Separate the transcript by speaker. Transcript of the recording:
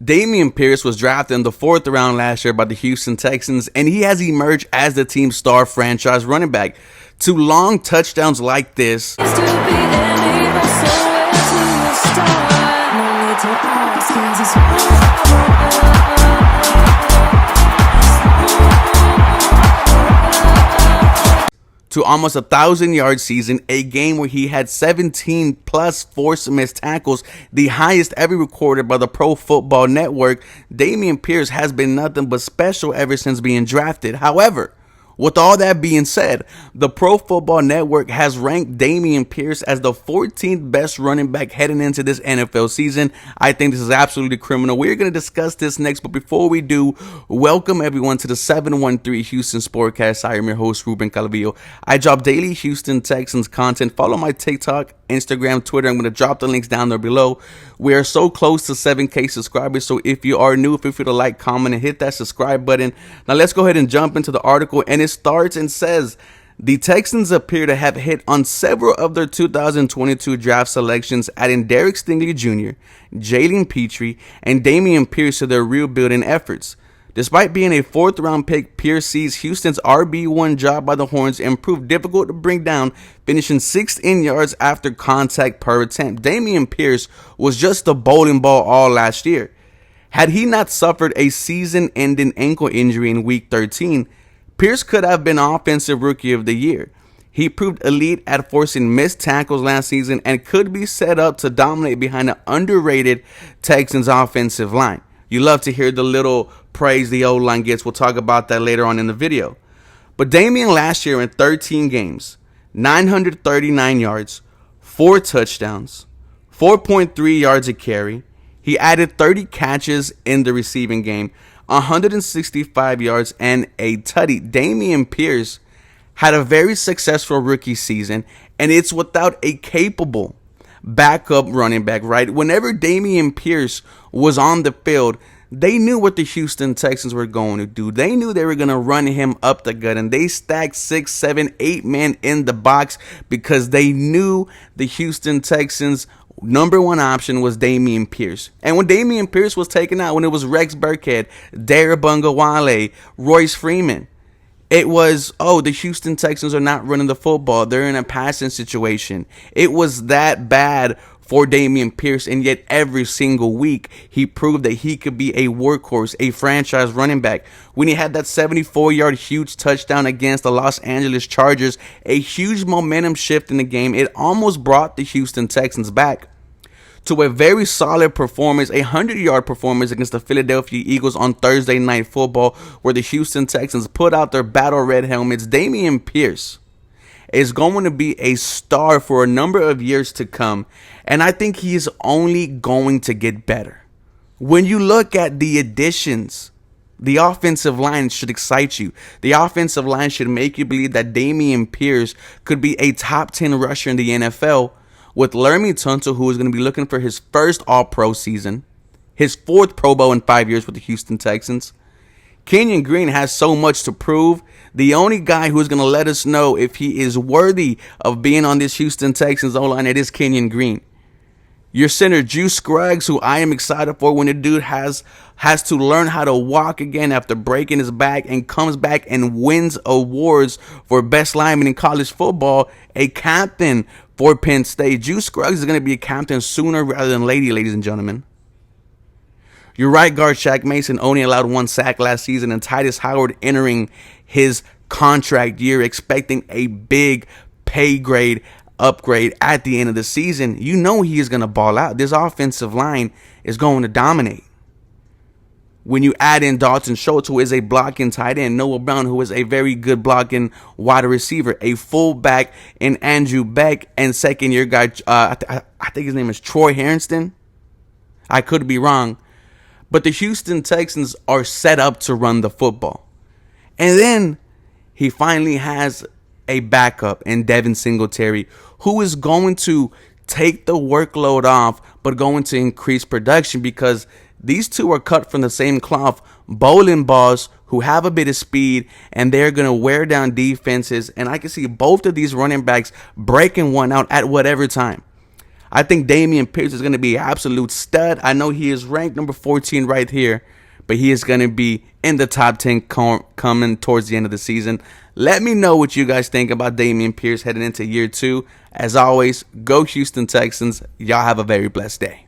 Speaker 1: Dameon Pierce was drafted in the 4th round last year by the Houston Texans, and he has emerged as the team's star franchise running back. To long touchdowns like this to almost 1,000-yard season, a game where he had 17 plus forced missed tackles, the highest ever recorded by the Pro Football Network. Dameon Pierce has been nothing but special ever since being drafted. However, with all that being said, the Pro Football Network has ranked Dameon Pierce as the 14th best running back heading into this NFL season. I think this is absolutely criminal. We're going to discuss this next, but before we do, welcome everyone to the 713 Houston Sportcast. I am your host, Ruben Calvillo. I drop daily Houston Texans content. Follow my TikTok, Instagram, Twitter. I'm going to drop the links down there below. We are so close to 7K subscribers, so if you are new, feel free to like, comment, and hit that subscribe button. Now let's go ahead and jump into the article, and it starts and says, the Texans appear to have hit on several of their 2022 draft selections, adding Derek Stingley Jr., Jalen Petrie, and Dameon Pierce to their rebuilding efforts. Despite being a 4th round pick, Pierce sees Houston's RB1 job by the Horns and proved difficult to bring down, finishing 6th in yards after contact per attempt. Dameon Pierce was just a bowling ball all last year. Had he not suffered a season-ending ankle injury in Week 13, Pierce could have been Offensive Rookie of the Year. He proved elite at forcing missed tackles last season and could be set up to dominate behind the underrated Texans offensive line. You love to hear the little praise the O-line gets. We'll talk about that later on in the video. But Dameon last year in 13 games, 939 yards, 4 touchdowns, 4.3 yards a carry. He added 30 catches in the receiving game, 165 yards, and a tutty. Dameon Pierce had a very successful rookie season, and it's without a capable backup running back, right? Whenever Dameon Pierce was on the field, they knew what the Houston Texans were going to do. They knew they were going to run him up the gut, and they stacked 6, 7, 8 men in the box because they knew the Houston Texans' number one option was Dameon Pierce. And when Dameon Pierce was taken out, when it was Rex Burkhead, Darabunga Wale, Royce Freeman, it was, oh, the Houston Texans are not running the football. They're in a passing situation. It was that bad for Dameon Pierce, and yet every single week he proved that he could be a workhorse, a franchise running back. When he had that 74-yard huge touchdown against the Los Angeles Chargers, a huge momentum shift in the game, it almost brought the Houston Texans back to a very solid performance, a 100-yard performance against the Philadelphia Eagles on Thursday Night Football, where the Houston Texans put out their battle red helmets. Dameon Pierce is going to be a star for a number of years to come, and I think he is only going to get better. When you look at the additions, the offensive line should excite you. The offensive line should make you believe that Dameon Pierce could be a top 10 rusher in the NFL, with Laremy Tunsil, who is going to be looking for his first All-Pro season, his 4th Pro Bowl in 5 years with the Houston Texans. Kenyon Green has so much to prove. The only guy who is going to let us know if he is worthy of being on this Houston Texans O-line, it is Kenyon Green. Your center, Juice Scruggs, who I am excited for when the dude has to learn how to walk again after breaking his back and comes back and wins awards for best lineman in college football, a captain for Penn State. Juice Scruggs is going to be a captain sooner rather than later, ladies and gentlemen. Your right guard, Shaq Mason, only allowed 1 sack last season, and Titus Howard entering his contract year, expecting a big pay grade upgrade at the end of the season. You know he is going to ball out. This offensive line is going to dominate. When you add in Dalton Schultz, who is a blocking tight end, Noah Brown, who is a very good blocking wide receiver, a fullback in Andrew Beck, and second-year guy, I think his name is Troy Harrington. I could be wrong. But the Houston Texans are set up to run the football. And then he finally has a backup in Devin Singletary, who is going to take the workload off, but going to increase production, because these two are cut from the same cloth, bowling balls who have a bit of speed, and they're going to wear down defenses. And I can see both of these running backs breaking one out at whatever time. I think Dameon Pierce is going to be an absolute stud. I know he is ranked number 14 right here, but he is going to be in the top 10 coming towards the end of the season. Let me know what you guys think about Dameon Pierce heading into year 2. As always, go Houston Texans. Y'all have a very blessed day.